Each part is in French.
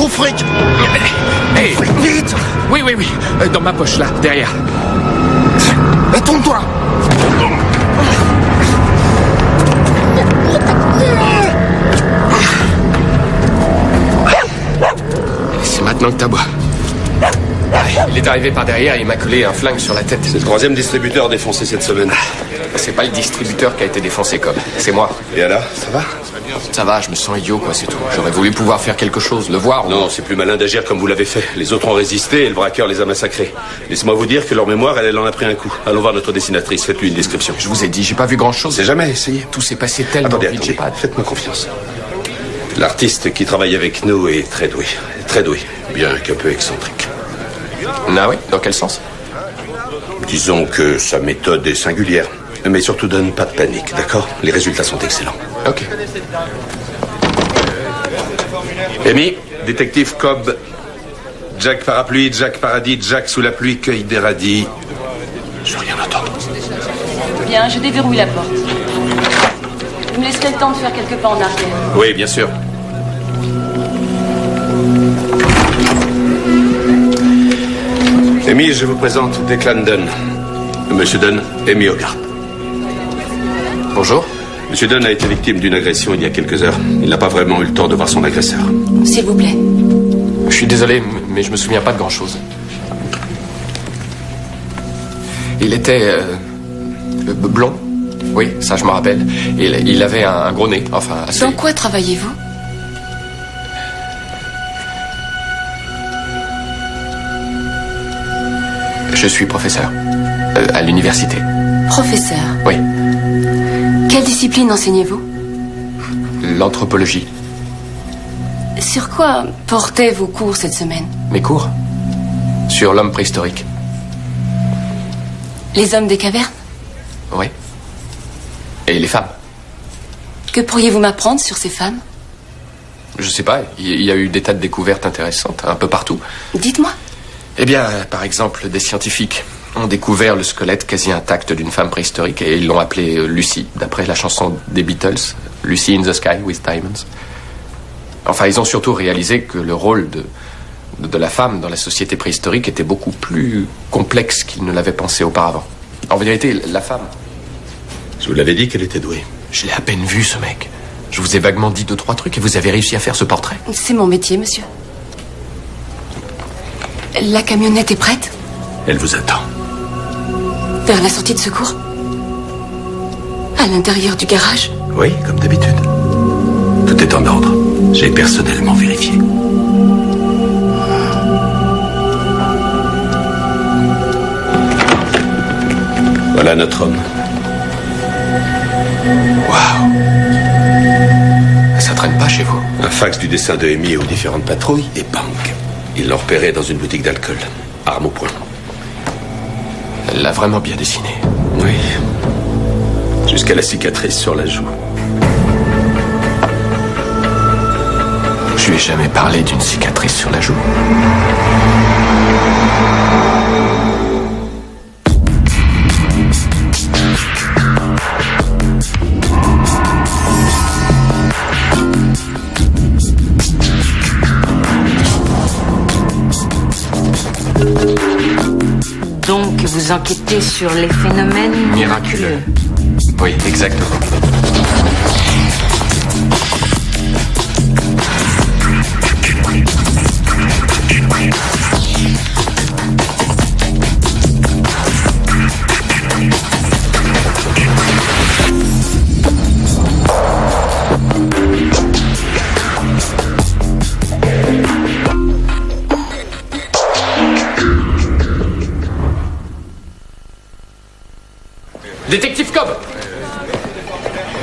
gros fric. Hey, Vite. oui, dans ma poche, là, derrière. Tourne-toi. C'est maintenant que t'aboies. Il est arrivé par derrière et il m'a collé un flingue sur la tête. C'est le 3e distributeur défoncé cette semaine. C'est pas le distributeur qui a été défoncé, Cobb. C'est moi. Et alors, ça va? Ça va, je me sens idiot, quoi, c'est tout. J'aurais voulu pouvoir faire quelque chose, le voir. Non, c'est plus malin d'agir comme vous l'avez fait. Les autres ont résisté et le braqueur les a massacrés. Laissez-moi vous dire que leur mémoire, elle en a pris un coup. Allons voir notre dessinatrice, faites-lui une description. Je vous ai dit, j'ai pas vu grand-chose. C'est jamais essayé. Tout s'est passé tellement Attendez, vite, j'ai pas... faites-moi confiance. L'artiste qui travaille avec nous est très doué. Très doué, bien qu'un peu excentrique. Ah oui? Dans quel sens? Disons que sa méthode est singulière. Mais surtout, donne pas de panique, d'accord? Les résultats sont excellents. Ok. Amy, détective Cobb. Jack parapluie, Jack paradis, Jack sous la pluie, cueille des radis. Je veux rien entendre. Bien, je déverrouille la porte. Vous me laisserez le temps de faire quelques pas en arrière. Oui, bien sûr. Amy, je vous présente Declan Dunn. Monsieur Dunn, Amy Hogarth. Bonjour. Monsieur Dunn a été victime d'une agression il y a quelques heures. Il n'a pas vraiment eu le temps de voir son agresseur. S'il vous plaît. Je suis désolé, mais je me souviens pas de grand-chose. Il était... blond. Oui, ça je me rappelle. Il avait un gros nez, enfin assez... Dans quoi travaillez-vous? Je suis professeur. À l'université. Professeur. Oui. Quelle discipline enseignez-vous? L'anthropologie. Sur quoi portaient vos cours cette semaine? Mes cours? Sur l'homme préhistorique. Les hommes des cavernes? Oui. Et les femmes. Que pourriez-vous m'apprendre sur ces femmes? Je sais pas, il y a eu des tas de découvertes intéressantes, un peu partout. Dites-moi. Eh bien, par exemple, des scientifiques ont découvert le squelette quasi intact d'une femme préhistorique et ils l'ont appelée Lucy, d'après la chanson des Beatles, Lucy in the Sky with Diamonds. Enfin, ils ont surtout réalisé que le rôle de la femme dans la société préhistorique était beaucoup plus complexe qu'ils ne l'avaient pensé auparavant. En vérité, la femme... Je vous l'avais dit qu'elle était douée. Je l'ai à peine vu, ce mec. Je vous ai vaguement dit 2-3 trucs et vous avez réussi à faire ce portrait. C'est mon métier, monsieur. La camionnette est prête? Elle vous attend. Vers la sortie de secours? À l'intérieur du garage? Oui, comme d'habitude. Tout est en ordre. J'ai personnellement vérifié. Voilà notre homme. Waouh! Ça traîne pas chez vous? Un fax du dessin de Amy aux différentes patrouilles et bang. Il l'a repéré dans une boutique d'alcool. Arme au poing. Elle l'a vraiment bien dessiné. Oui. Jusqu'à la cicatrice sur la joue. Je lui ai jamais parlé d'une cicatrice sur la joue. Donc, vous enquêtez sur les phénomènes Miraculeux. Oui, exactement. Détective Cobb!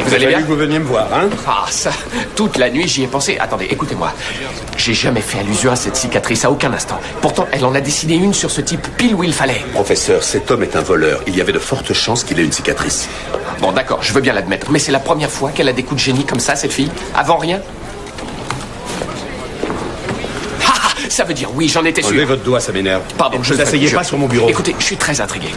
Vous allez bien? Que vous veniez me voir, hein? Ah, ça, toute la nuit, j'y ai pensé. Attendez, écoutez-moi. J'ai jamais fait allusion à cette cicatrice à aucun instant. Pourtant, elle en a dessiné une sur ce type pile où il fallait. Professeur, cet homme est un voleur. Il y avait de fortes chances qu'il ait une cicatrice. Bon, d'accord, je veux bien l'admettre. Mais c'est la première fois qu'elle a des coups de génie comme ça, cette fille? Avant rien? Ah, ça veut dire oui, j'en étais sûr. Enlevez votre doigt, ça m'énerve. Pardon, ne vous asseyez pas sur mon bureau. Écoutez, je suis très intrigué.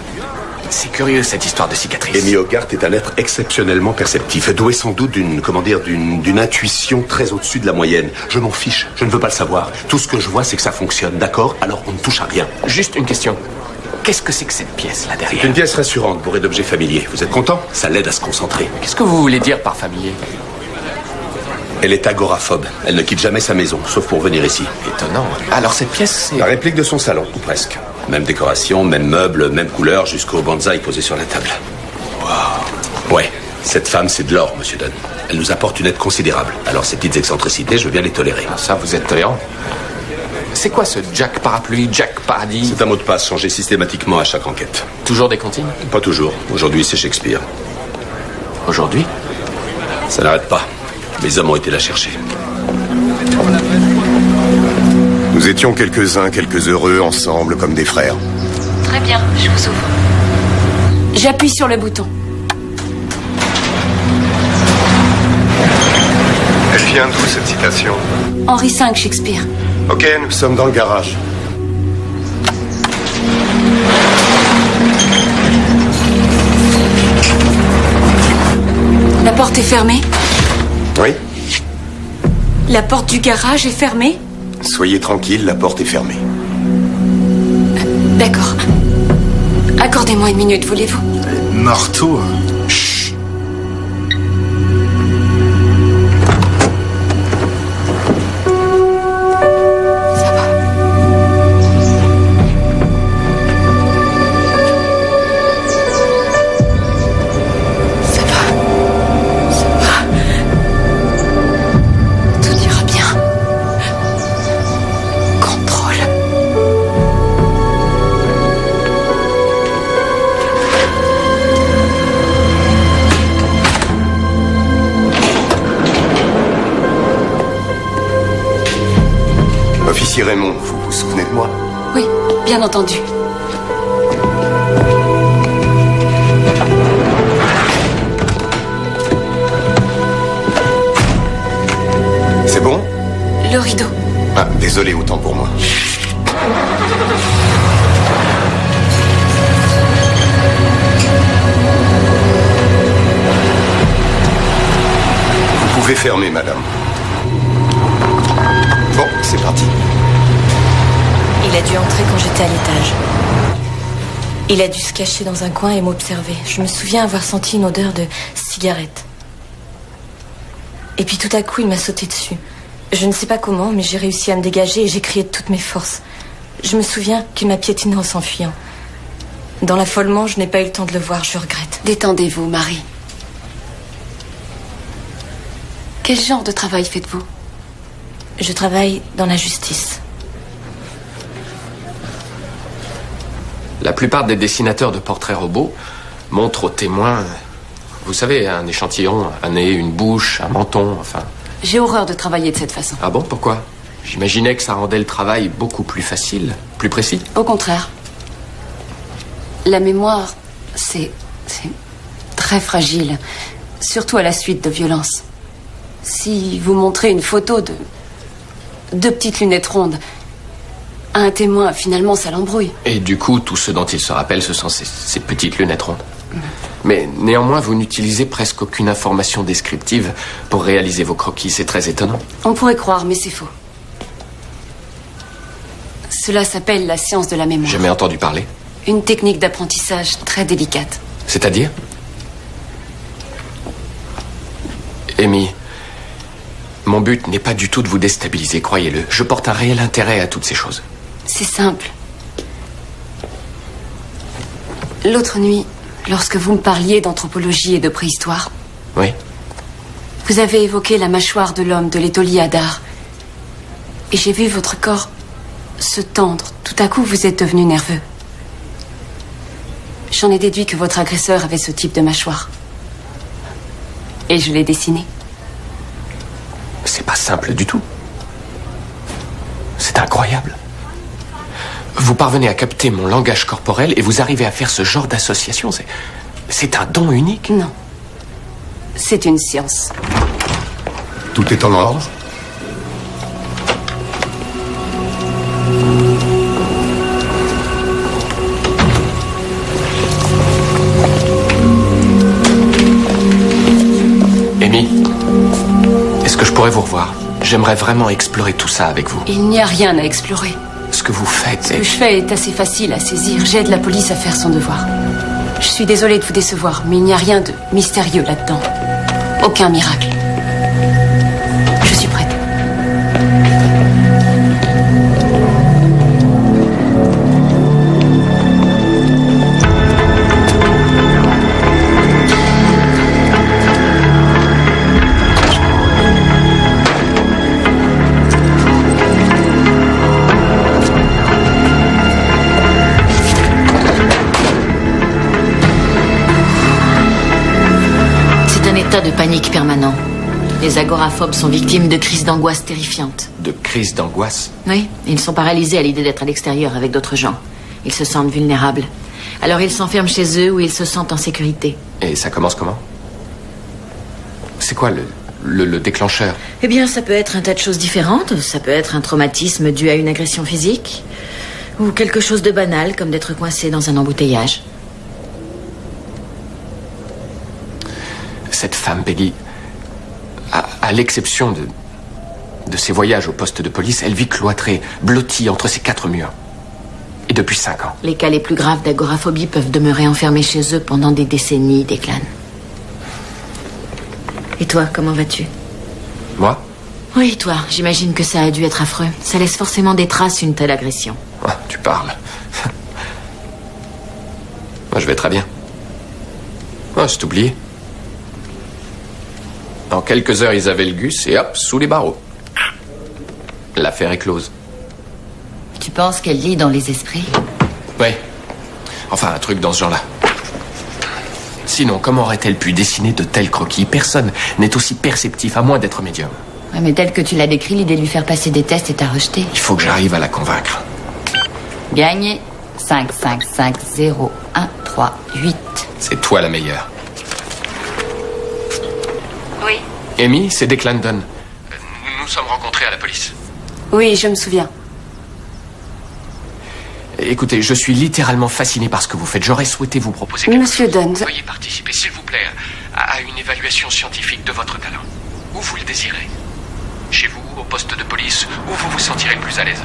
C'est curieux, cette histoire de cicatrice. Amy Hogarth est un être exceptionnellement perceptif, doué sans doute d'une intuition très au-dessus de la moyenne. Je m'en fiche, je ne veux pas le savoir. Tout ce que je vois, c'est que ça fonctionne, d'accord? Alors on ne touche à rien. Juste une question. Qu'est-ce que c'est que cette pièce, là, derrière? Une pièce rassurante, bourrée d'objets familiers. Vous êtes content? Ça l'aide à se concentrer. Qu'est-ce que vous voulez dire par familier? Elle est agoraphobe. Elle ne quitte jamais sa maison, sauf pour venir ici. Étonnant. Alors cette pièce, c'est... La réplique de son salon, ou presque. Même décoration, même meuble, même couleur, jusqu'au bonsaï posé sur la table. Wow. Ouais, cette femme, c'est de l'or, monsieur Dunn. Elle nous apporte une aide considérable. Alors ces petites excentricités, je veux bien les tolérer. Ah, ça, vous êtes tolérant. C'est quoi ce Jack Parapluie, Jack Paradis? C'est un mot de passe changé systématiquement à chaque enquête. Toujours des comptines? Pas toujours. Aujourd'hui, c'est Shakespeare. Aujourd'hui? Ça n'arrête pas. Les hommes ont été la chercher. Nous étions quelques-uns, quelques heureux, ensemble, comme des frères. Très bien, je vous ouvre. J'appuie sur le bouton. Elle vient d'où, cette citation? Henri V, Shakespeare. Ok, nous sommes dans le garage. La porte est fermée? Oui? La porte du garage est fermée? Soyez tranquille, la porte est fermée. D'accord. Accordez-moi une minute, voulez-vous? Marteau. Officier Raymond, vous vous souvenez de moi? Oui, bien entendu. C'est bon? Le rideau. Ah, désolé, autant pour moi. Vous pouvez fermer, madame. Bon, c'est parti. Il a dû entrer quand j'étais à l'étage. Il a dû se cacher dans un coin et m'observer. Je me souviens avoir senti une odeur de cigarette. Et puis tout à coup, il m'a sauté dessus. Je ne sais pas comment, mais j'ai réussi à me dégager et j'ai crié de toutes mes forces. Je me souviens qu'il m'a piétiné en s'enfuyant. Dans l'affolement, je n'ai pas eu le temps de le voir, je regrette. Détendez-vous, Marie. Quel genre de travail faites-vous? Je travaille dans la justice. La plupart des dessinateurs de portraits robots montrent aux témoins, vous savez, un échantillon, un nez, une bouche, un menton, enfin... J'ai horreur de travailler de cette façon. Ah bon, pourquoi? J'imaginais que ça rendait le travail beaucoup plus facile, plus précis. Au contraire. La mémoire, c'est très fragile, surtout à la suite de violences. Si vous montrez une photo de deux petites lunettes rondes à un témoin, finalement, ça l'embrouille. Et du coup, tout ce dont il se rappelle, ce sont ces petites lunettes rondes. Mais néanmoins, vous n'utilisez presque aucune information descriptive pour réaliser vos croquis. C'est très étonnant. On pourrait croire, mais c'est faux. Cela s'appelle la science de la mémoire. Jamais entendu parler. Une technique d'apprentissage très délicate. C'est-à-dire? Amy, mon but n'est pas du tout de vous déstabiliser, croyez-le. Je porte un réel intérêt à toutes ces choses. C'est simple. L'autre nuit, lorsque vous me parliez d'anthropologie et de préhistoire... Oui. Vous avez évoqué la mâchoire de l'homme de l'étolier Hadar. Et j'ai vu votre corps se tendre. Tout à coup, vous êtes devenu nerveux. J'en ai déduit que votre agresseur avait ce type de mâchoire. Et je l'ai dessiné. C'est pas simple du tout. C'est incroyable. Vous parvenez à capter mon langage corporel et vous arrivez à faire ce genre d'association. C'est un don unique. Non. C'est une science. Tout est en ordre? pourrais vous revoir. J'aimerais vraiment explorer tout ça avec vous. Il n'y a rien à explorer. Ce que vous faites Ce que je fais est assez facile à saisir. J'aide la police à faire son devoir. Je suis désolée de vous décevoir, mais il n'y a rien de mystérieux là-dedans. Aucun miracle. Je suis prête. De panique permanent. Les agoraphobes sont victimes de crises d'angoisse terrifiantes. De crises d'angoisse? Oui, ils sont paralysés à l'idée d'être à l'extérieur avec d'autres gens. Ils se sentent vulnérables. Alors ils s'enferment chez eux où ils se sentent en sécurité. Et ça commence comment? C'est quoi le déclencheur? Eh bien, ça peut être un tas de choses différentes. Ça peut être un traumatisme dû à une agression physique. Ou quelque chose de banal, comme d'être coincé dans un embouteillage. Cette femme, Peggy, à l'exception de ses voyages au poste de police, elle vit cloîtrée, blottie entre ces 4 murs. Et depuis 5 ans. Les cas les plus graves d'agoraphobie peuvent demeurer enfermés chez eux pendant des décennies, Declan. Et toi, comment vas-tu? Moi? Oui, toi. J'imagine que ça a dû être affreux. Ça laisse forcément des traces, une telle agression. Ah, tu parles. Moi, je vais très bien. Oh, je t'oubliais. En quelques heures, ils avaient le gus et hop, sous les barreaux. L'affaire est close. Tu penses qu'elle lit dans les esprits? Oui. Enfin, un truc dans ce genre-là. Sinon, comment aurait-elle pu dessiner de tels croquis? Personne n'est aussi perceptif, à moins d'être médium. Ouais, mais tel que tu l'as décrit, l'idée de lui faire passer des tests est à rejeter. Il faut que j'arrive à la convaincre. Gagné. 5, 5, 5, 0, 1, 3, 8. C'est toi la meilleure. Oui. Amy, c'est Declan Dunn. Nous nous sommes rencontrés à la police. Oui, je me souviens. Écoutez, je suis littéralement fasciné par ce que vous faites. J'aurais souhaité vous proposer quelque Monsieur chose. Dunn. Veuillez participer, s'il vous plaît, à une évaluation scientifique de votre talent. Où vous le désirez. Chez vous, au poste de police, où vous vous sentirez le plus à l'aise.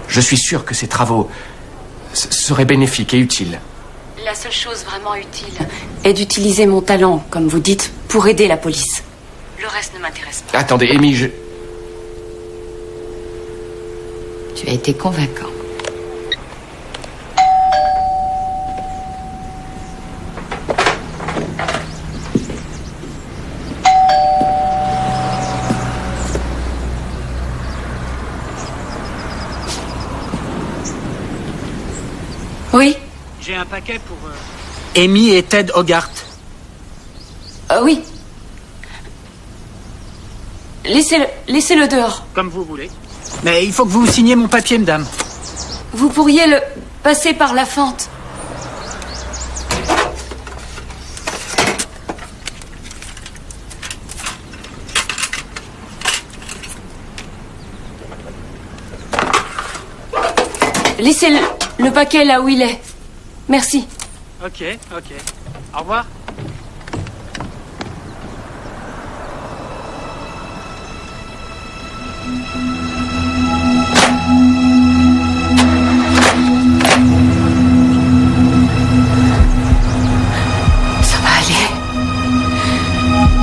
Je suis sûr que ces travaux seraient bénéfiques et utiles. La seule chose vraiment utile est d'utiliser mon talent, comme vous dites, pour aider la police. Le reste ne m'intéresse pas. Attendez, Amy, Tu as été convaincant. Oui. J'ai un paquet pour Amy et Ted Hogarth. Oui. Laissez-le dehors. Comme vous voulez. Mais il faut que vous signiez mon papier, madame. Vous pourriez le passer par la fente. Laissez le paquet là où il est. Merci. Ok. Au revoir. Ça va aller.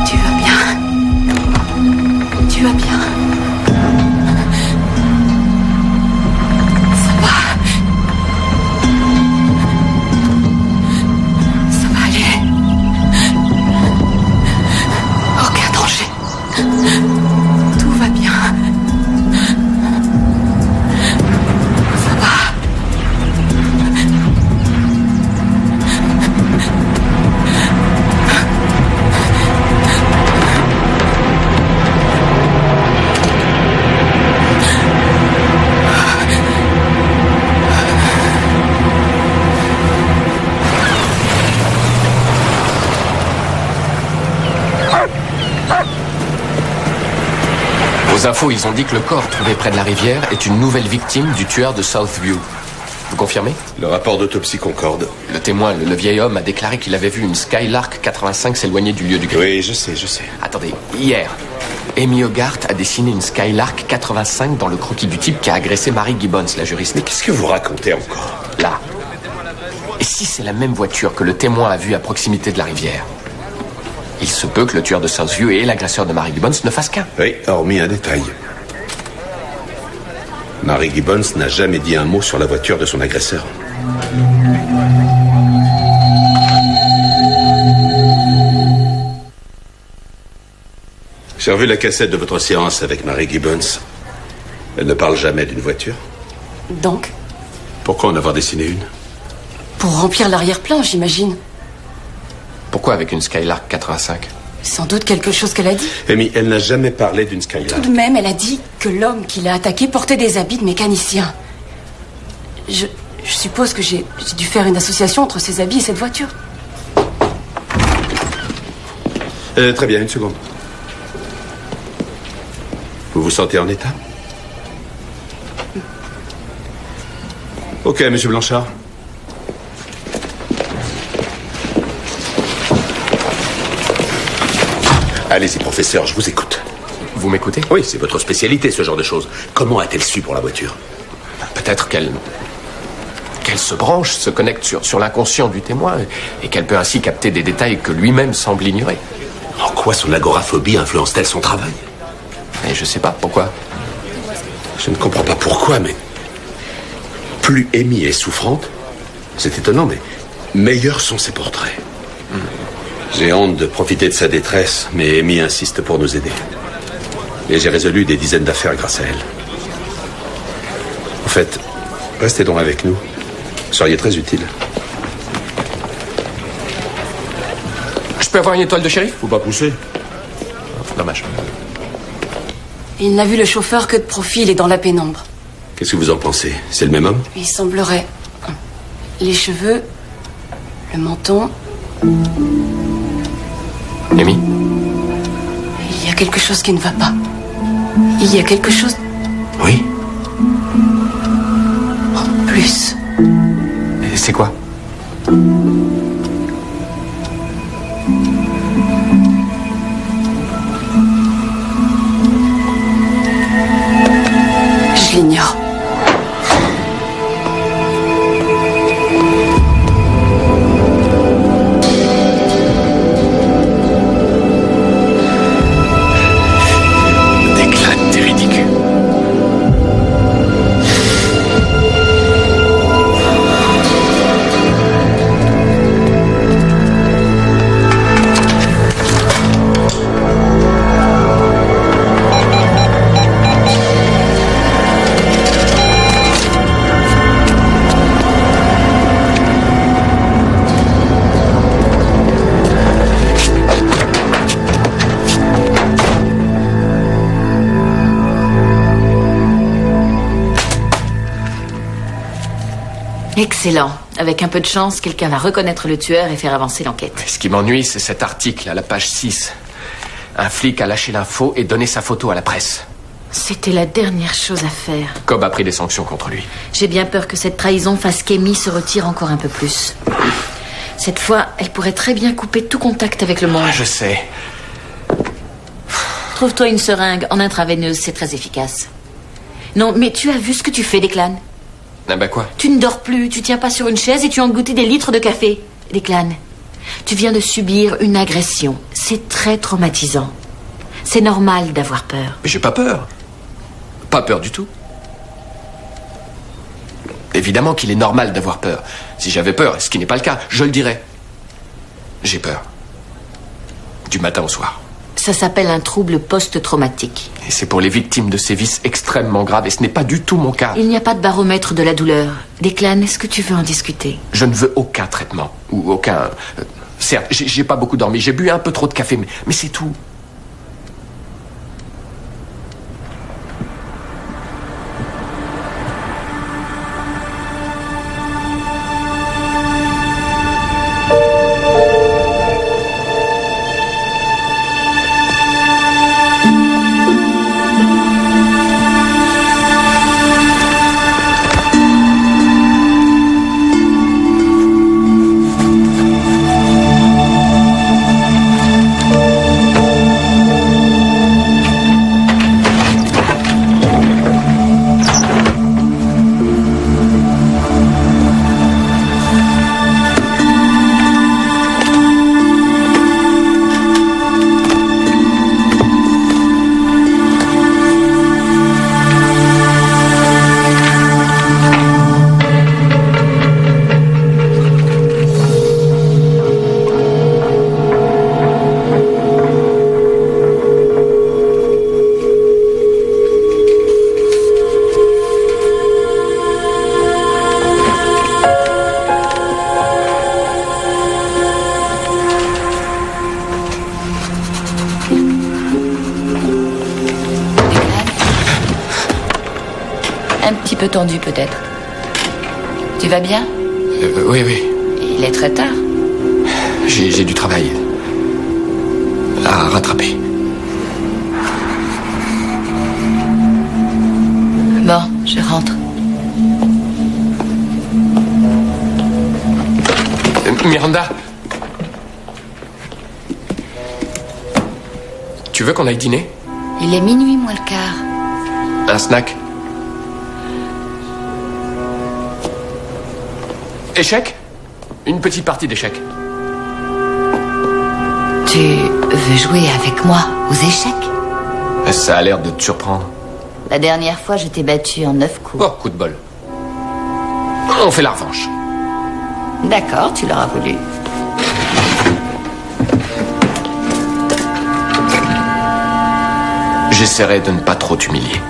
Tu vas bien. Tu vas bien. Ça va. Ça va aller. Aucun danger. Tout va bien. Ça va. Aux infos, ils ont dit que le corps trouvé près de la rivière est une nouvelle victime du tueur de Southview. Vous confirmez? Le rapport d'autopsie concorde. Le témoin, le vieil homme, a déclaré qu'il avait vu une Skylark 85 s'éloigner du lieu du crime. Oui, je sais. Attendez, hier, Amy Hogarth a dessiné une Skylark 85 dans le croquis du type qui a agressé Mary Gibbons, la juriste. Mais qu'est-ce que vous racontez encore? Là. Et si c'est la même voiture que le témoin a vue à proximité de la rivière? Il se peut que le tueur de Southview et l'agresseur de Mary Gibbons ne fassent qu'un. Oui, hormis un détail. Mary Gibbons n'a jamais dit un mot sur la voiture de son agresseur. J'ai revu la cassette de votre séance avec Mary Gibbons. Elle ne parle jamais d'une voiture. Donc, Pourquoi en avoir dessiné une? pour remplir l'arrière-plan, j'imagine. Pourquoi avec une Skylark 85? Sans doute quelque chose qu'elle a dit. Amy, elle n'a jamais parlé d'une Tout Skylark. de même, elle a dit que l'homme qui l'a attaqué portait des habits de mécanicien. Je suppose que j'ai dû faire une association entre ces habits et cette voiture. Très bien, une seconde. Vous vous sentez en état? Ok, monsieur Blanchard. Allez-y, professeur, je vous écoute. Vous m'écoutez? Oui, c'est votre spécialité, ce genre de choses. Comment a-t-elle su pour la voiture? Peut-être qu'elle se branche, se connecte sur l'inconscient du témoin et qu'elle peut ainsi capter des détails que lui-même semble ignorer. En quoi son agoraphobie influence-t-elle son travail? Et je sais pas pourquoi. Je ne comprends pas pourquoi, mais plus Amy est souffrante, c'est étonnant, mais meilleurs sont ses portraits. J'ai honte de profiter de sa détresse, mais Amy insiste pour nous aider. Et j'ai résolu des dizaines d'affaires grâce à elle. En fait, restez donc avec nous. Vous seriez très utile. Je peux avoir une étoile de shérif? Faut pas pousser. Dommage. Il n'a vu le chauffeur que de profil et dans la pénombre. Qu'est-ce que vous en pensez? C'est le même homme? Il semblerait. Les cheveux, le menton. Amy? Il y a quelque chose qui ne va pas. Il y a quelque chose Oui. plus. Et c'est quoi? Je l'ignore. Déclane, t'es ridicule. Excellent. Avec un peu de chance, quelqu'un va reconnaître le tueur et faire avancer l'enquête. Ce qui m'ennuie, c'est cet article à la page 6. Un flic a lâché l'info et donné sa photo à la presse. C'était la dernière chose à faire. Cobb a pris des sanctions contre lui. J'ai bien peur que cette trahison fasse qu'Amy se retire encore un peu plus. Cette fois, elle pourrait très bien couper tout contact avec le monde. Ah, je sais. Trouve-toi une seringue en intraveineuse, c'est très efficace. Non, mais tu as vu ce que tu fais, Declan? Ah bah quoi? Tu ne dors plus, tu tiens pas sur une chaise et tu engloutis des litres de café. Declan, tu viens de subir une agression. C'est très traumatisant. C'est normal d'avoir peur. Mais j'ai pas peur. Pas peur du tout. Évidemment qu'il est normal d'avoir peur. Si j'avais peur, ce qui n'est pas le cas, je le dirais. J'ai peur. Du matin au soir. Ça s'appelle un trouble post-traumatique. Et c'est pour les victimes de sévices extrêmement graves, et ce n'est pas du tout mon cas. Il n'y a pas de baromètre de la douleur. Declan, est-ce que tu veux en discuter? Je ne veux aucun traitement. Ou aucun... certes, j'ai pas beaucoup dormi, j'ai bu un peu trop de café, mais c'est tout. Un petit peu tendu peut-être. Tu vas bien? Oui, oui. Il est très tard. J'ai du travail à rattraper. Bon, je rentre. Miranda, tu veux qu'on aille dîner? Il est minuit moins le quart. Un snack? Échec? Une petite partie d'échecs. Tu veux jouer avec moi aux échecs? Ça a l'air de te surprendre. La dernière fois, je t'ai battu en 9 coups. Oh, coup de bol. On fait la revanche. D'accord, tu l'auras voulu. J'essaierai de ne pas trop t'humilier.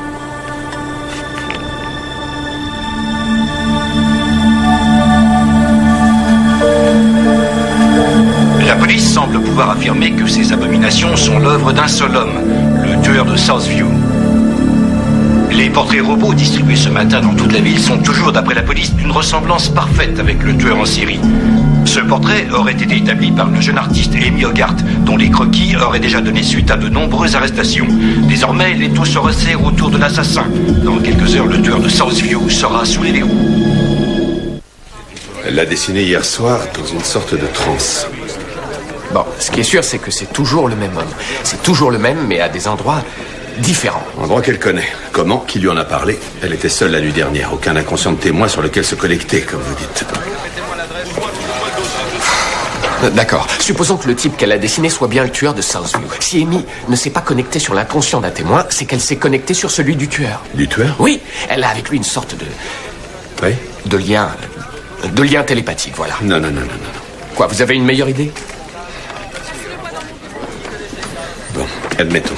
La police semble pouvoir affirmer que ces abominations sont l'œuvre d'un seul homme, le tueur de Southview. Les portraits robots distribués ce matin dans toute la ville sont toujours, d'après la police, d'une ressemblance parfaite avec le tueur en série. Ce portrait aurait été établi par le jeune artiste Amy Hogarth, dont les croquis auraient déjà donné suite à de nombreuses arrestations. Désormais, les taux se resserrent autour de l'assassin. Dans quelques heures, le tueur de Southview sera sous les verrous. Elle l'a dessiné hier soir dans une sorte de transe. Bon, ce qui est sûr, c'est que c'est toujours le même homme. C'est toujours le même, mais à des endroits différents. Endroit qu'elle connaît. Comment? Qui lui en a parlé? Elle était seule la nuit dernière. Aucun inconscient de témoin sur lequel se connecter, comme vous dites. D'accord. Supposons que le type qu'elle a dessiné soit bien le tueur de Southview. Si Amy ne s'est pas connectée sur l'inconscient d'un témoin, c'est qu'elle s'est connectée sur celui du tueur. Du tueur? Oui, elle a avec lui une sorte de... Oui? De lien... De lien télépathique, voilà. Non. Quoi, vous avez une meilleure idée? Bon, admettons.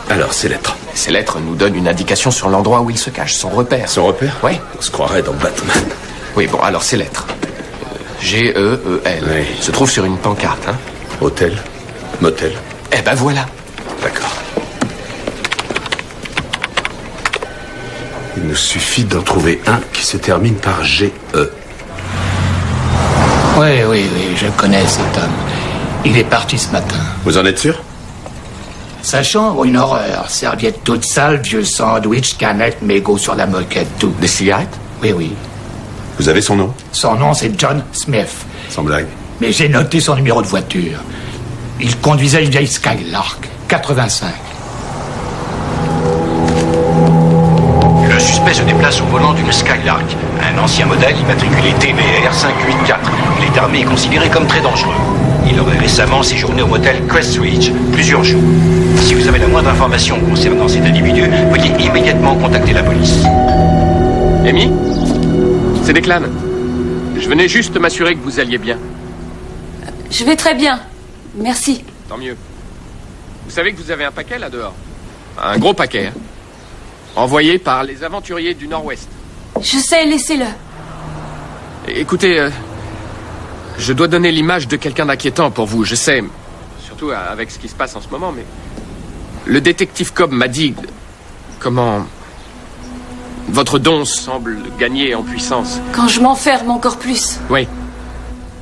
Alors, ces lettres. Ces lettres nous donnent une indication sur l'endroit où il se cache, son repère. Son repère? Oui. On se croirait dans Batman. Oui, bon, alors ces lettres. G-E-E-L. Oui. Se trouvent sur une pancarte, hein. Hôtel? Motel? Eh ben voilà. D'accord. Il nous suffit d'en trouver un qui se termine par G-E. Oui, je connais cet homme. Il est parti ce matin. Vous en êtes sûr? Sa chambre, une horreur. Serviette toute sale, vieux sandwich, canette, mégots sur la moquette, tout. Des cigarettes? Oui. Vous avez son nom? Son nom, c'est John Smith. Sans blague. Mais j'ai noté son numéro de voiture. Il conduisait une vieille Skylark, 85. Le suspect se déplace au volant d'une Skylark, un ancien modèle immatriculé TVR 584. Il est armé et considéré comme très dangereux. Il aurait récemment séjourné au motel Crestridge plusieurs jours. Si vous avez la moindre information concernant cet individu, veuillez immédiatement contacter la police. Amy? C'est Declan. Je venais juste m'assurer que vous alliez bien. Je vais très bien. Merci. Tant mieux. Vous savez que vous avez un paquet là dehors? Un gros paquet, hein? Envoyé par les aventuriers du Nord-Ouest. Je sais, laissez-le. Écoutez, je dois donner l'image de quelqu'un d'inquiétant pour vous, je sais. Surtout avec ce qui se passe en ce moment, mais... Le détective Cobb m'a dit... Comment... Votre don semble gagner en puissance. Quand je m'enferme encore plus. Oui.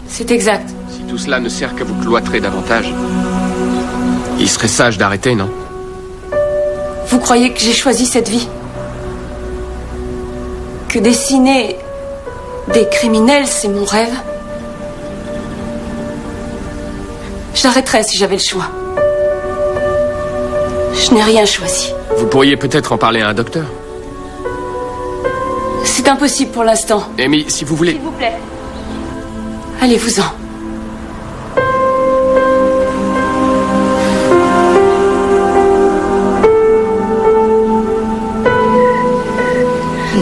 C'est exact. Si tout cela ne sert qu'à vous cloîtrer davantage, il serait sage d'arrêter, non? Vous croyez que j'ai choisi cette vie? Que dessiner des criminels, c'est mon rêve? J'arrêterais si j'avais le choix. Je n'ai rien choisi. Vous pourriez peut-être en parler à un docteur. C'est impossible pour l'instant. Amy, si vous voulez... S'il vous plaît. Allez-vous-en.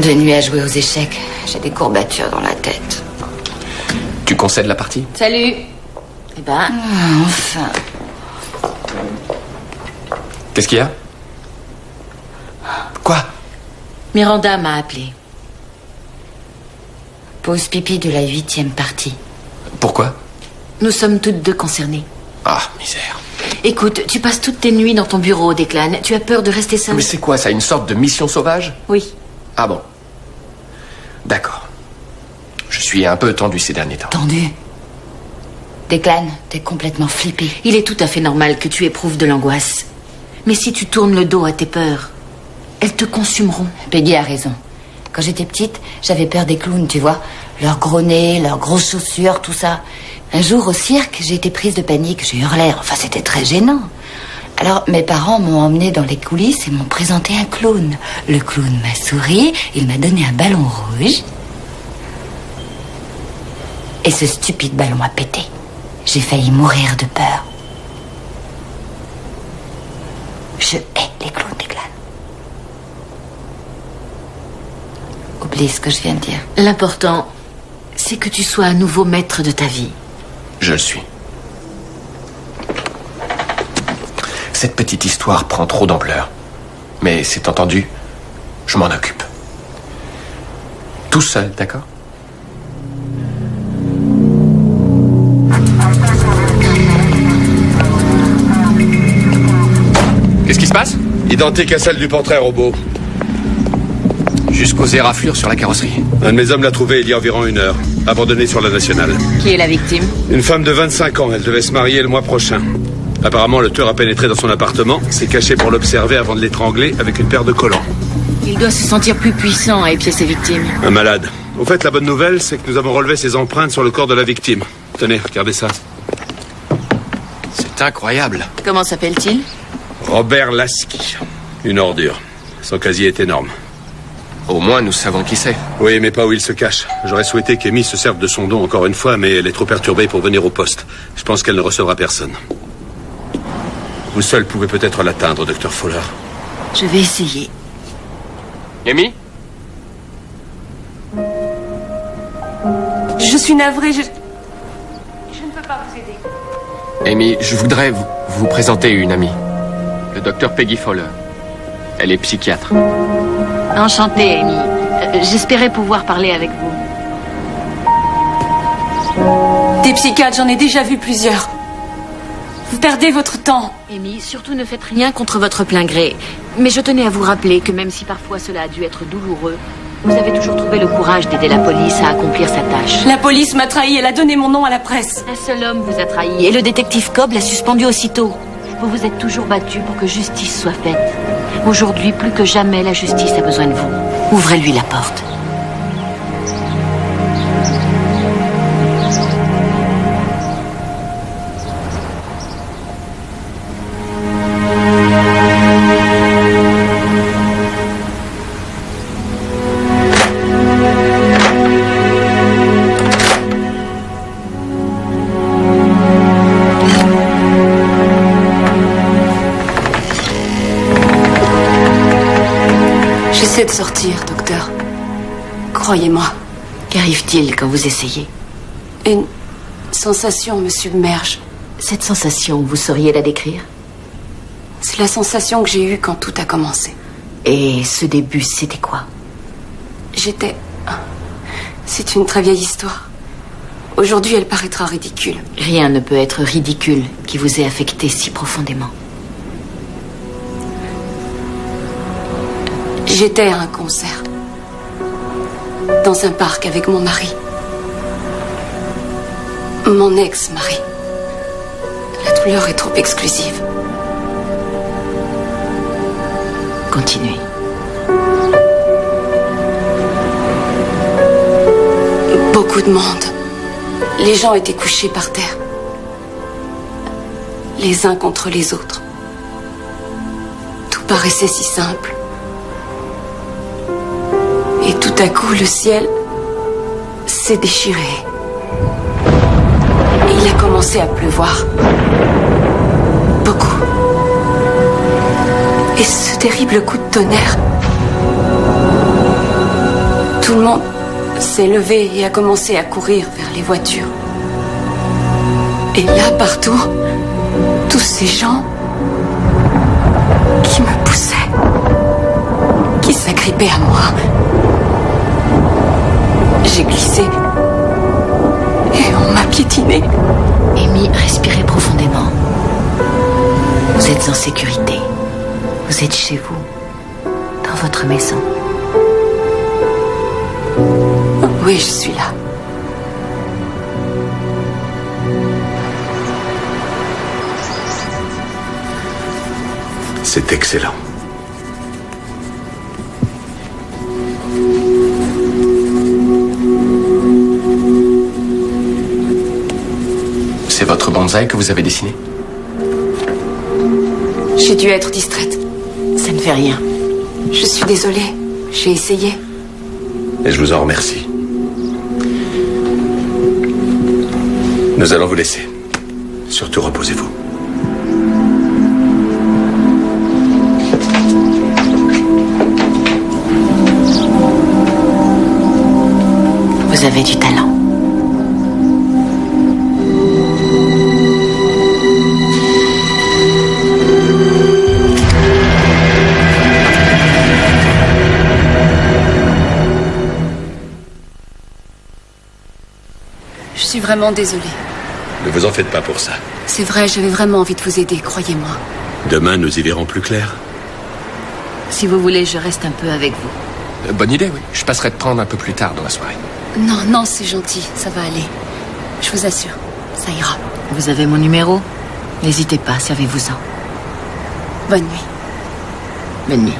De nuit à jouer aux échecs, j'ai des courbatures dans la tête. Tu concèdes la partie? Salut. Eh ben, enfin. Qu'est-ce qu'il y a? Quoi? Miranda m'a appelé. Pause pipi de la 8e partie. Pourquoi? Nous sommes toutes deux concernées. Ah, misère. Écoute, tu passes toutes tes nuits dans ton bureau, Declan. Tu as peur de rester seule? Mais c'est quoi ça, une sorte de mission sauvage? Oui. Ah bon? D'accord. Je suis un peu tendu ces derniers temps. Tendu. Declan, t'es complètement flippé. Il est tout à fait normal que tu éprouves de l'angoisse. Mais si tu tournes le dos à tes peurs, elles te consumeront. Peggy a raison. Quand j'étais petite, j'avais peur des clowns, tu vois. Leurs gros nez, leurs grosses chaussures, tout ça. Un jour au cirque, j'ai été prise de panique, j'ai hurlé. Enfin, c'était très gênant. Alors, mes parents m'ont emmenée dans les coulisses et m'ont présenté un clown. Le clown m'a souri, il m'a donné un ballon rouge. Et ce stupide ballon a pété. J'ai failli mourir de peur. Je hais les clowns, Declan. Oublie ce que je viens de dire. L'important, c'est que tu sois à nouveau maître de ta vie. Je le suis. Cette petite histoire prend trop d'ampleur. Mais c'est entendu, je m'en occupe. Tout seul, d'accord? Qu'est-ce qui se passe? Identique à celle du portrait robot. Jusqu'aux éraflures sur la carrosserie. Un de mes hommes l'a trouvée il y a environ 1 heure, abandonnée sur la nationale. Qui est la victime? Une femme de 25 ans, elle devait se marier le mois prochain. Apparemment, le tueur a pénétré dans son appartement, s'est caché pour l'observer avant de l'étrangler avec une paire de collants. Il doit se sentir plus puissant à épier ses victimes. Un malade. Au fait, la bonne nouvelle, c'est que nous avons relevé ses empreintes sur le corps de la victime. Tenez, regardez ça. C'est incroyable. Comment s'appelle-t-il? Robert Lasky. Une ordure. Son casier est énorme. Au moins, nous savons qui c'est. Oui, mais pas où il se cache. J'aurais souhaité qu'Amy se serve de son don encore une fois, mais elle est trop perturbée pour venir au poste. Je pense qu'elle ne recevra personne. Vous seul pouvez peut-être l'atteindre, Dr. Fowler. Je vais essayer. Amy? Je suis navrée, je ne peux pas vous aider. Amy, je voudrais vous présenter une amie. Le docteur Peggy Fowler. Elle est psychiatre. Enchantée, Amy. J'espérais pouvoir parler avec vous. Des psychiatres, j'en ai déjà vu plusieurs. Vous perdez votre temps. Amy, surtout ne faites rien contre votre plein gré. Mais je tenais à vous rappeler que même si parfois cela a dû être douloureux, vous avez toujours trouvé le courage d'aider la police à accomplir sa tâche. La police m'a trahi, elle a donné mon nom à la presse. Un seul homme vous a trahi et le détective Cobb l'a suspendu aussitôt. Vous vous êtes toujours battu pour que justice soit faite. Aujourd'hui, plus que jamais, la justice a besoin de vous. Ouvrez-lui la porte. J'essaie de sortir, docteur. Croyez-moi. Qu'arrive-t-il quand vous essayez? Une sensation me submerge. Cette sensation, vous sauriez la décrire? C'est la sensation que j'ai eue quand tout a commencé. Et ce début, c'était quoi? C'est une très vieille histoire. Aujourd'hui, elle paraîtra ridicule. Rien ne peut être ridicule qui vous ait affecté si profondément. J'étais à un concert. Dans un parc avec mon mari. Mon ex-mari. La douleur est trop exclusive. Continuez. Beaucoup de monde. Les gens étaient couchés par terre. Les uns contre les autres. Tout paraissait si simple. Et tout à coup, le ciel s'est déchiré. Et il a commencé à pleuvoir. Beaucoup. Et ce terrible coup de tonnerre. Tout le monde s'est levé et a commencé à courir vers les voitures. Et là, partout, tous ces gens qui me poussaient, qui s'agrippaient à moi. J'ai glissé et on m'a piétiné. Amy, respirez profondément. Vous êtes en sécurité. Vous êtes chez vous, dans votre maison. Oui, je suis là. C'est excellent. C'est votre bonsaï que vous avez dessiné? J'ai dû être distraite. Ça ne fait rien. Je suis désolée. J'ai essayé. Et je vous en remercie. Nous allons vous laisser. Surtout reposez-vous. Vous avez du talent. Je suis vraiment désolée. Ne vous en faites pas pour ça. C'est vrai, j'avais vraiment envie de vous aider, croyez-moi. Demain, nous y verrons plus clair. Si vous voulez, je reste un peu avec vous. Bonne idée, oui. Je passerai te prendre un peu plus tard dans la soirée. Non, non, c'est gentil, ça va aller. Je vous assure, ça ira. Vous avez mon numéro? N'hésitez pas, servez-vous-en. Bonne nuit. Bonne nuit.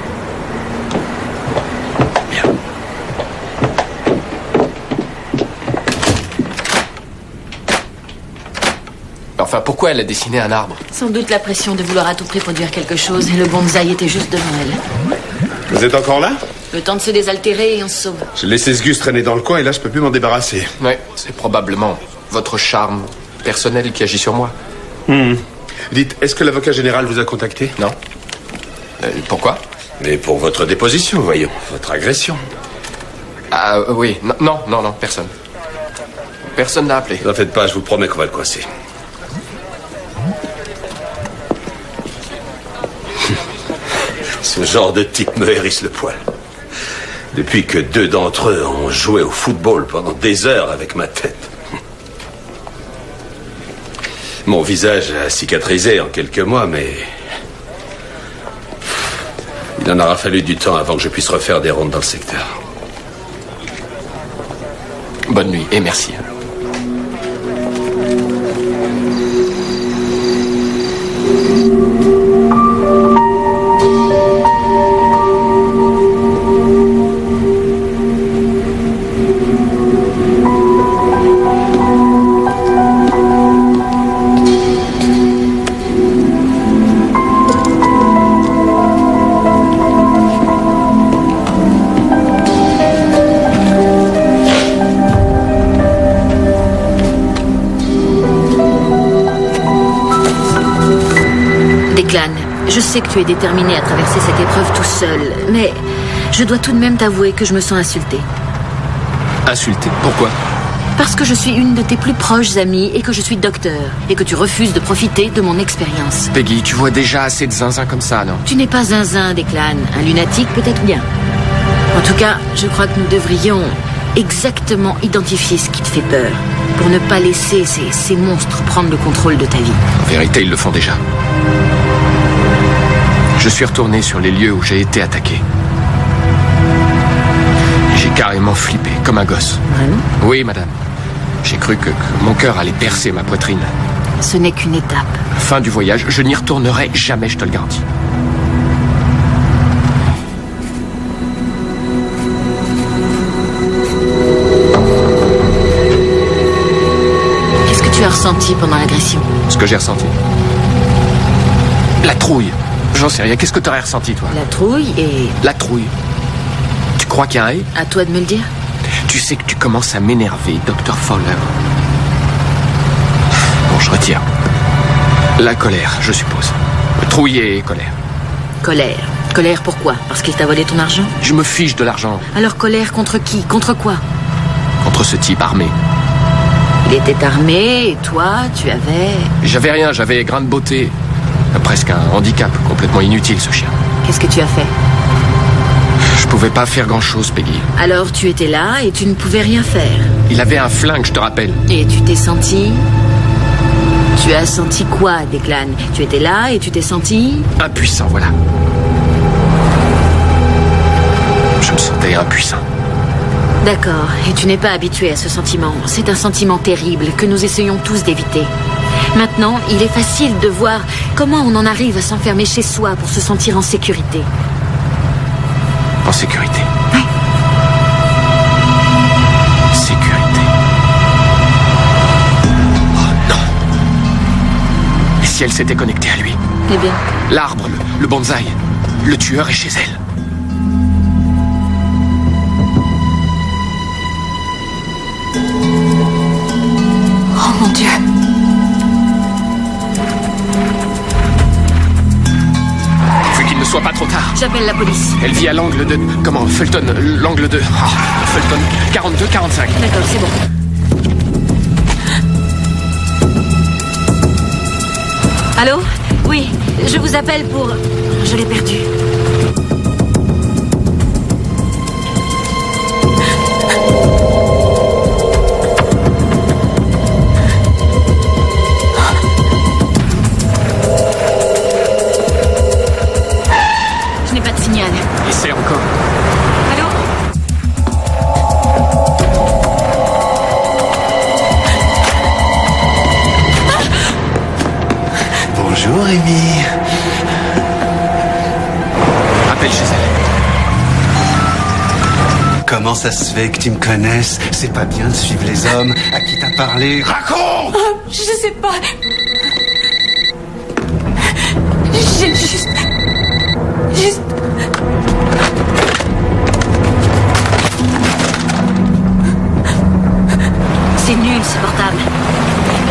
Enfin, pourquoi elle a dessiné un arbre? Sans doute la pression de vouloir à tout prix produire quelque chose, et le bonsaï était juste devant elle. Vous êtes encore là? Le temps de se désaltérer et on se sauve. J'ai laissé ce Gus traîner dans le coin et là, je peux plus m'en débarrasser. Ouais, c'est probablement votre charme personnel qui agit sur moi. Dites, est-ce que l'avocat général vous a contacté? Non. Pourquoi? Mais pour votre déposition, voyons. Votre agression. Ah oui, non, personne. Personne n'a appelé. Ne en faites pas, je vous promets qu'on va le coincer. Ce genre de type me hérisse le poil. Depuis que 2 d'entre eux ont joué au football pendant des heures avec ma tête. Mon visage a cicatrisé en quelques mois, mais... il en aura fallu du temps avant que je puisse refaire des rondes dans le secteur. Bonne nuit et merci. Je sais que tu es déterminé à traverser cette épreuve tout seul, mais je dois tout de même t'avouer que je me sens insultée. Insultée? Pourquoi? Parce que je suis une de tes plus proches amies et que je suis docteur, et que tu refuses de profiter de mon expérience. Peggy, tu vois déjà assez de zinzin comme ça, non? Tu n'es pas zinzin, Declan. Un lunatique, peut-être bien. En tout cas, je crois que nous devrions exactement identifier ce qui te fait peur, pour ne pas laisser ces monstres prendre le contrôle de ta vie. En vérité, ils le font déjà. Je suis retourné sur les lieux où j'ai été attaqué. J'ai carrément flippé, comme un gosse. Vraiment? Oui, madame. J'ai cru que mon cœur allait percer ma poitrine. Ce n'est qu'une étape. Fin du voyage, je n'y retournerai jamais, je te le garantis. Qu'est-ce que tu as ressenti pendant l'agression? Ce que j'ai ressenti. La trouille. J'en sais rien. Qu'est-ce que tu aurais ressenti, toi? La trouille et... La trouille. Tu crois qu'il y a un et? À toi de me le dire. Tu sais que tu commences à m'énerver, Dr. Fowler. Bon, je retire. La colère, je suppose. Trouille et colère. Colère. Colère pourquoi? Parce qu'il t'a volé ton argent? Je me fiche de l'argent. Alors colère contre qui? Contre quoi? Contre ce type armé. Il était armé et toi, tu avais... J'avais rien, j'avais grain de beauté. Presque un handicap, complètement inutile ce chien. Qu'est-ce que tu as fait? Je pouvais pas faire grand-chose, Peggy. Alors tu étais là et tu ne pouvais rien faire. Il avait un flingue, je te rappelle. Et tu t'es senti... Tu as senti quoi, Declan? Tu étais là et tu t'es senti... Impuissant, voilà. Je me sentais impuissant. D'accord, et tu n'es pas habitué à ce sentiment. C'est un sentiment terrible que nous essayons tous d'éviter. Maintenant, il est facile de voir comment on en arrive à s'enfermer chez soi pour se sentir en sécurité. En sécurité. Oui. Sécurité. Oh non. Et si elle s'était connectée à lui? Eh bien? L'arbre, le bonsaï. Le tueur est chez elle. Oh mon Dieu. Vu qu'il ne soit pas trop tard. J'appelle la police. Elle vit à l'angle de... Comment? Fulton, l'angle de... Ah, Fulton, 42-45. D'accord, c'est bon. Allô? Oui, je vous appelle pour... Je l'ai perdu. Je n'ai pas de signal. Essaie encore. Allô? Bonjour, Amy. Appelle chez elle. Comment ça se fait que tu me connaisses? C'est pas bien de suivre les hommes. À qui t'as parlé? Raconte! Je sais pas. J'ai juste... C'est nul, ce portable.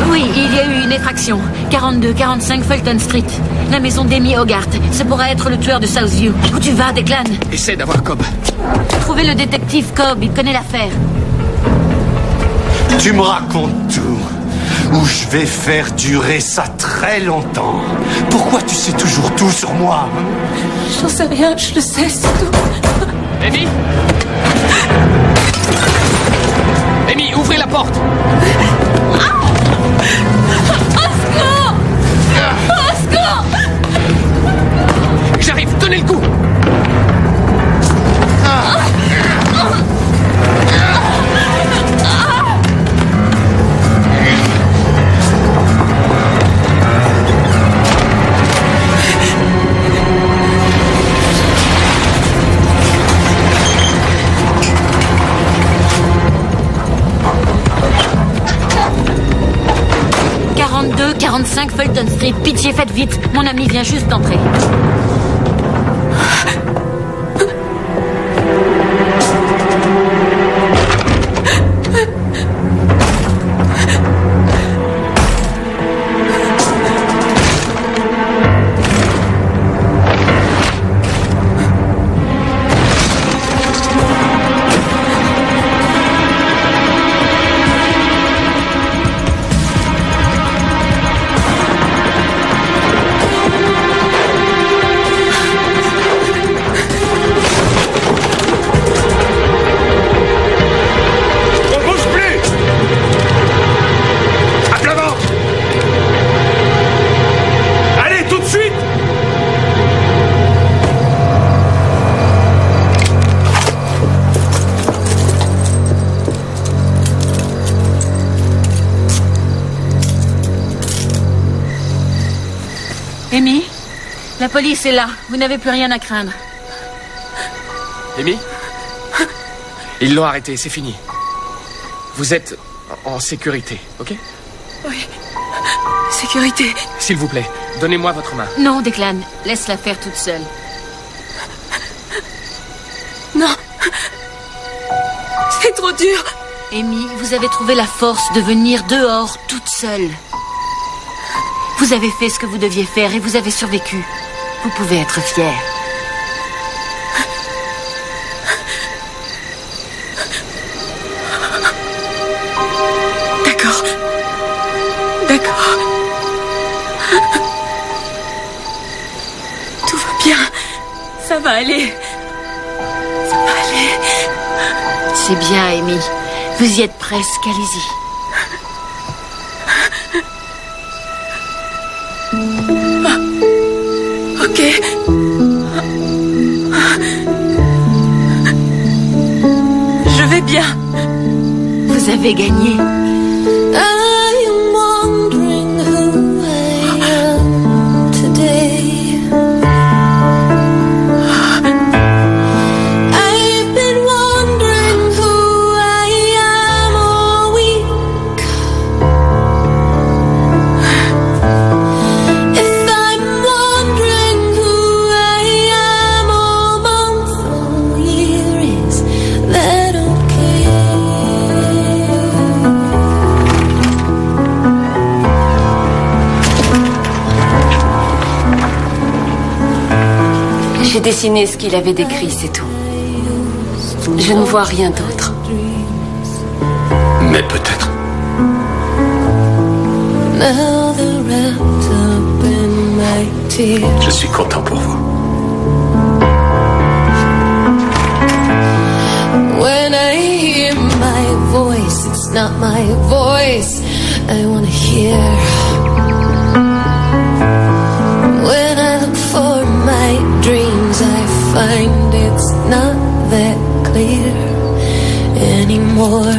Oui, il y a eu une effraction. 42-45 Fulton Street. La maison d'Amy Hogarth. Ce pourra être le tueur de Southview. Où tu vas, Declan? Essaie d'avoir Cobb. Trouvez le détective Cobb, il connaît l'affaire. Tu me racontes tout. Ou je vais faire durer ça très longtemps. Pourquoi tu sais toujours tout sur moi, hein? J'en sais rien, je le sais, c'est tout. Amy? Amy, ouvrez la porte! Au secours! J'arrive, tenez le coup! « 45 Fulton Street. Pitié, faites vite. Mon ami vient juste d'entrer. » Amy, la police est là. Vous n'avez plus rien à craindre. Amy? Ils l'ont arrêté, c'est fini. Vous êtes en sécurité, ok? Oui. Sécurité. S'il vous plaît, donnez-moi votre main. Non, Declan, laisse-la faire toute seule. Non. C'est trop dur. Amy, vous avez trouvé la force de venir dehors toute seule. Vous avez fait ce que vous deviez faire et vous avez survécu. Vous pouvez être fière. D'accord. D'accord. Tout va bien. Ça va aller. Ça va aller. C'est bien, Amy. Vous y êtes presque, allez-y. Ok. Je vais bien. Vous avez gagné. J'ai dessiné ce qu'il avait décrit, c'est tout. Je ne vois rien d'autre. Mais peut-être. Je suis content pour vous. When I hear my voice, it's not my voice I want to hear. When I look for my dreams, I find it's not that clear anymore.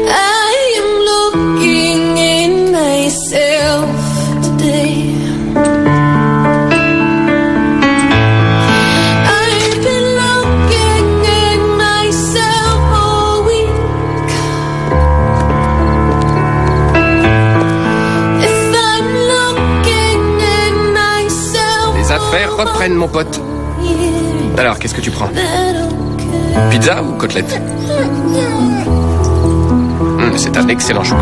I am looking in myself today. I've been looking in myself all week. If I'm looking in myself. Les affaires reprennent, mon pote. Alors, qu'est-ce que tu prends? Pizza ou côtelette? C'est un excellent choix.